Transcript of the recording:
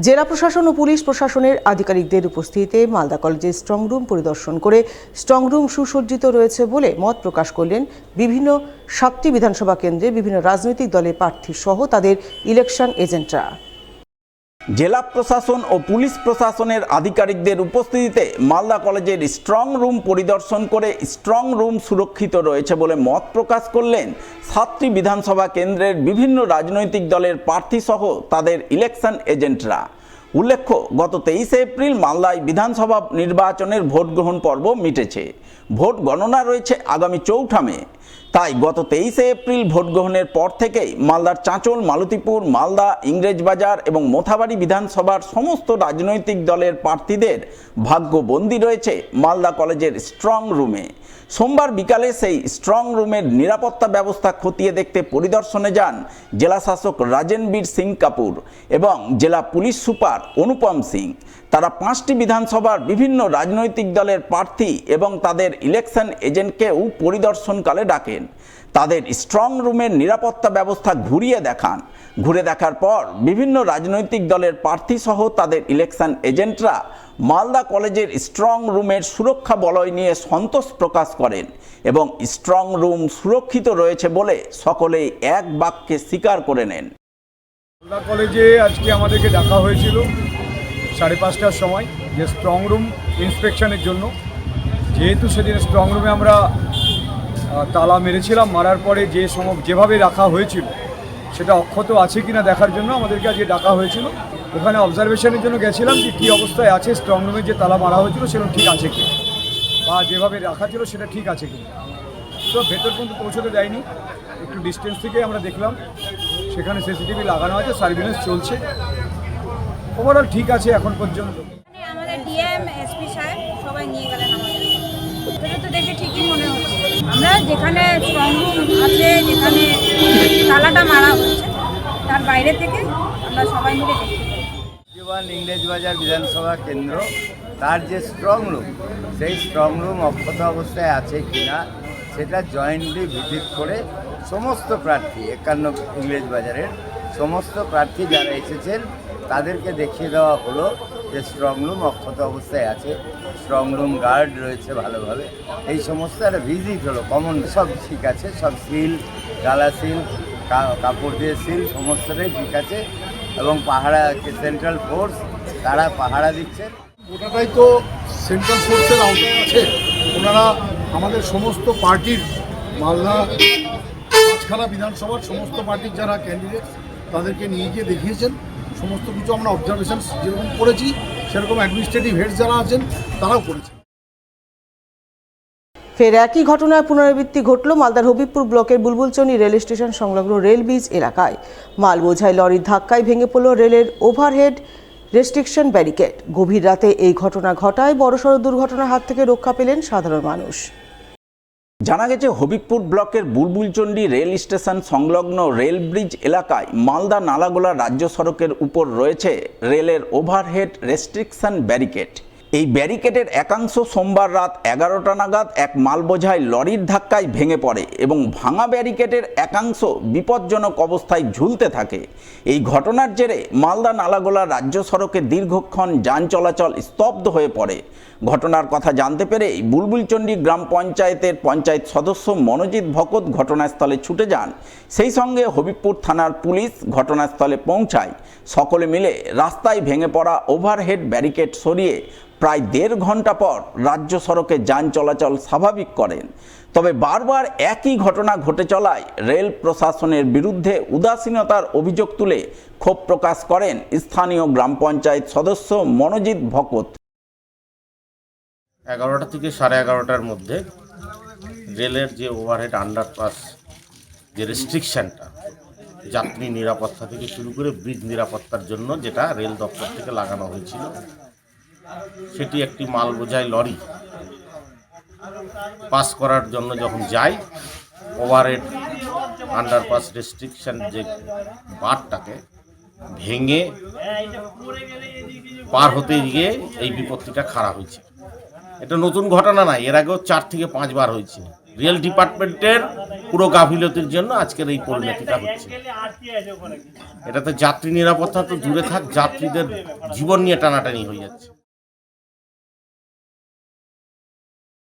জেলা প্রশাসন ও পুলিশ প্রশাসনের আধিকারিকদের উপস্থিতিতে মালদা কলেজের স্ট্রংরুম পরিদর্শন করে স্ট্রংরুম সুসজ্জিত রয়েছে বলে মত প্রকাশ করলেন বিভিন্ন 7টি বিধানসভা কেন্দ্রে বিভিন্ন রাজনৈতিক দলের প্রার্থী সহ তাদের ইলেকশন এজেন্টরা। জেলা প্রশাসন ও পুলিশ প্রশাসনের আধিকারিকদের উপস্থিতিতে মালদা কলেজের স্ট্রং রুম পরিদর্শন করে স্ট্রং রুম সুরক্ষিত রয়েছে বলে মত প্রকাশ করলেন 7টি বিধানসভা কেন্দ্রের বিভিন্ন রাজনৈতিক দলের প্রার্থী সহ তাদের ইলেকশন এজেন্টরা। উল্লেখ্য, গত 23 এপ্রিল মালদায় বিধানসভা নির্বাচনের ভোট গ্রহণ পর্ব মিটেছে। ভোট গণনা রয়েছে আগামী 4 মে। তাই গত 23 এপ্রিল ভোট গ্রহণের পর থেকেই মালদার চাঁচল, মালতীপুর, মালদা, ইংরেজবাজার এবং মোথাবাড়ি বিধানসভার সমস্ত রাজনৈতিক দলের প্রার্থীদের ভাগ্যবন্দি রয়েছে মালদা কলেজের স্ট্রং রুমে। সোমবার বিকালে সেই স্ট্রং রুমের নিরাপত্তা ব্যবস্থা খতিয়ে দেখতে পরিদর্শনে যান জেলা শাসক রাজেনবীর সিং কাপুর এবং জেলা পুলিশ সুপার অনুপম সিং। তারা 5টি বিধানসভার বিভিন্ন রাজনৈতিক দলের প্রার্থী এবং তাদের ইলেকশন এজেন্টকেও পরিদর্শনকালে ডাকেন। তাদের স্ট্রং রুমের নিরাপত্তা ব্যবস্থা ঘুরে দেখার পর বিভিন্ন রাজনৈতিক দলের প্রার্থী সহ তাদের ইলেকশন এজেন্টরা মালদা কলেজের স্ট্রং রুমের সুরক্ষা বলয় নিয়ে সন্তোষ প্রকাশ করেন এবং স্ট্রং রুম সুরক্ষিত রয়েছে বলে সকলেই এক বাক্যে স্বীকার করে নেন। মালদা কলেজে আজকে আমাদেরকে ডাকা হয়েছিল 5:30টার সময় যে স্ট্রং রুম ইন্সপেকশনের জন্য। যেহেতু সেদিন স্ট্রং রুমে আমরা তালা মেরেছিলাম, মারার পরে যেভাবে রাখা হয়েছিল সেটা অক্ষত আছে কিনা দেখার জন্য আমাদেরকে আজকে ডাকা হয়েছিল। ওখানে অবজারভেশনের জন্য গেছিলাম যে কী অবস্থায় আছে স্ট্রং রুমে যে তালা মারা হয়েছিল সেরকম ঠিক আছে কি, বা যেভাবে রাখা ছিল সেটা ঠিক আছে কি। তো ভেতর পর্যন্ত পৌঁছতে দেয়নি, একটু ডিস্টেন্স থেকে আমরা দেখলাম। সেখানে সিসিটিভি লাগানো আছে, সার্ভিলেন্স চলছে, ওভারঅল ঠিক আছে এখন পর্যন্ত। আমাদের ডিএম, এসপি সাহেব সবাই নিয়ে গেলেন আমাদের। এটা তো দেখে ঠিকই মনে হচ্ছে। আমরা যেখানে স্ট্রং রুম আছে, যেখানে তালাটা মারা হয়েছে, তার বাইরে থেকে আমরা সবাই মিলে দেখতে পাই। ইংরেজবাজার বিধানসভা কেন্দ্র, তার যে স্ট্রং রুম, সেই স্ট্রং রুম অক্ষত অবস্থায় আছে কিনা সেটা জয়েন্টলি ভিজিট করে সমস্ত প্রার্থী 51 ইংরেজবাজারের সমস্ত প্রার্থী যারা এসেছেন তাদেরকে দেখিয়ে দেওয়া হলো যে স্ট্রং রুম অক্ষত অবস্থায় আছে, স্ট্রং রুম গার্ড রয়েছে ভালোভাবে। এই সমস্ত একটা ভিজিট হলো, কমন সব ঠিক আছে, সব সিল, গালা সিল, কাপড় দিয়ে সিল সমস্তটাই ঠিক আছে এবং পাহারা সেন্ট্রাল ফোর্স তারা পাহারা দিচ্ছেন। ওটাটাই তো সেন্ট্রাল ফোর্সের আওতায় আছে। ওনারা আমাদের সমস্ত পার্টির, মালদা 5খানা বিধানসভার সমস্ত পার্টির যারা ক্যান্ডিডেট তাদেরকে নিয়ে গিয়ে দেখিয়েছেন। সমস্ত কিছু আমরা অবজারভেশন যেরকম করেছি সেরকম অ্যাডমিনিস্ট্রেটিভ হেড যারা আছেন তারাও করেছেন। ফের একই ঘটনার পুনরাবৃত্তি ঘটল মালদার হবিবপুর ব্লকের বুলবুলচন্ডী রেল স্টেশন সংলগ্ন রেল ব্রিজ এলাকায়। মাল বোঝাই লরির ধাক্কায় ভেঙে পড়ল রেলের ওভারহেড রেস্ট্রিকশন ব্যারিকেড। গভীর রাতে এই ঘটনা ঘটায় বড়সড় দুর্ঘটনার হাত থেকে রক্ষা পেলেন সাধারণ মানুষ। জানা গেছে, হবিবপুর ব্লকের বুলবুলচন্ডী রেল স্টেশন সংলগ্ন রেল ব্রিজ এলাকায় মালদা নালাগোলা রাজ্য সড়কের উপর রয়েছে রেলের ওভারহেড রেস্ট্রিকশন ব্যারিকেড। এই ব্যারিকেডের একাংশ সোমবার রাত 11টা নাগাদ এক মালবোঝাই লরির ধাক্কায় ভেঙে পড়ে এবং ভাঙা ব্যারিকেডের একাংশ বিপজ্জনক অবস্থায় ঝুলতে থাকে। এই ঘটনার জেরে মালদা নালাগোলা রাজ্য সড়কে দীর্ঘক্ষণ যান চলাচল স্তব্ধ হয়ে পড়ে। ঘটনার কথা জানতে পেরেই বুলবুলচন্ডী গ্রাম পঞ্চায়েতের পঞ্চায়েত সদস্য মনোজিৎ ভকত ঘটনাস্থলে ছুটে যান। সেই সঙ্গে হবিবপুর থানার পুলিশ ঘটনাস্থলে পৌঁছায়। সকলে মিলে রাস্তায় ভেঙে পড়া ওভারহেড ব্যারিকেড সরিয়ে প্রায় 1.5 ঘন্টা পর রাজ্য সড়কে যান চলাচল স্বাভাবিক করেন। তবে বারবার একই ঘটনা ঘটে চলায় রেল প্রশাসনের বিরুদ্ধে উদাসীনতার অভিযোগ তুলে ক্ষোভ প্রকাশ করেন স্থানীয় গ্রাম পঞ্চায়েত সদস্য মনোজিৎ ভকত। 11টা থেকে 11:30টার মধ্যে রেলের যে ওভারহেড আন্ডারপাস যে রেস্ট্রিকশানটা যাত্রী নিরাপত্তা থেকে শুরু করে ব্রিজ নিরাপত্তার জন্য যেটা রেল দপ্তর থেকে লাগানো হয়েছিল, সেটি একটি মাল বোঝাই লরি পাস করার জন্য যখন যায়, ওভারহেড আন্ডারপাস রেস্ট্রিকশন যে বারটাকে ভেঙে পার হতে গিয়ে এই বিপত্তিটা খাড়া হয়েছে। এটা নতুন ঘটনা নয়, এর আগেও 4 থেকে 5 বার হয়েছে রেল ডিপার্টমেন্টের পুরো গাফিলতির জন্য আজকের এই পরিণতিটা হচ্ছে। এটা তো যাত্রী নিরাপত্তা তো দূরে থাক, যাত্রীদের জীবন নিয়ে টানাটানি হয়ে যাচ্ছে।